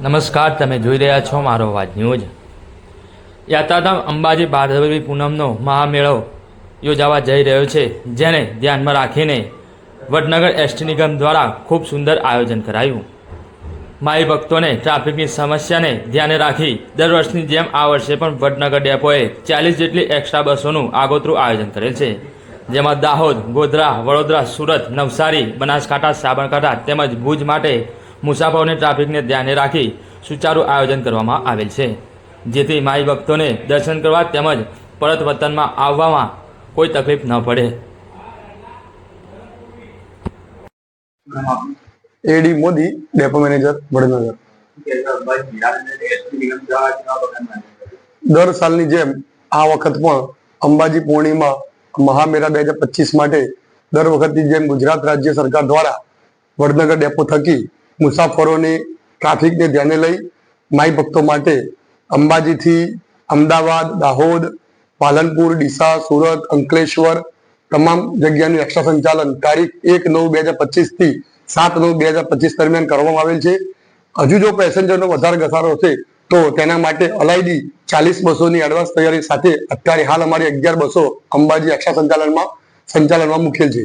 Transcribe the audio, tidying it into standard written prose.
નમસ્કાર, તમે જોઈ રહ્યા છો મારો અવાજ ન્યૂઝ। યાત્રાધામ અંબાજી ભાદરવી પૂનમનો મહામેળો યોજાવા જઈ રહ્યો છે, જેને ધ્યાનમાં રાખીને વડનગર એસટી નિગમ દ્વારા ખૂબ સુંદર આયોજન કરાયું। માઈ ભક્તોને ટ્રાફિકની સમસ્યાને ધ્યાને રાખી દર વર્ષની જેમ આ વર્ષે પણ વડનગર ડેપોએ 40 જેટલી એક્સ્ટ્રા બસોનું આગોતરું આયોજન કરેલ છે, જેમાં દાહોદ, ગોધરા, વડોદરા, સુરત, નવસારી, બનાસકાંઠા, સાબરકાંઠા તેમજ ભુજ માટે મુસાફરોને ટ્રાફિકને ધ્યાને રાખી સુચારુ આયોજન કરવામાં આવેલ છે, જેથી માઈ ભક્તોને દર્શન કરવા તેમજ પરત વતનમાં આવવામાં કોઈ તકલીફ ન પડે। એડી મોદી, डेपो मैनेजर वडनगर। दर सालनी जेम आ वखत पण अंबाजी पूर्णिमा महामेळा 2025 माटे दर वखतनी जेम गुजरात राज्य सरकार द्वारा वडनगर डेपो थकी मुसाफरोने ट्राफिक ने ध्याने लई माई भक्तो माटे अंबाजी थी अमदावाद, दाहोद, पालनपुर, डीसा, सूरत, अंकलेश्वर तमाम जग्याનું एक्स्ट्रा संचालन तारीख 1/9/2025 થી 7/9/2025 दरमियान કરવામાં આવેલ છે। હજુ જો પેસેન્જરનો વધારે ઘસારો છે તો તેના માટે અલાયદી 40 બસોની એડવાન્સ તૈયારી સાથે અત્યારે હાલ અમારી 11 બસો અંબાજી एक्स्ट्रा સંચાલનમાં મૂકેલ છે।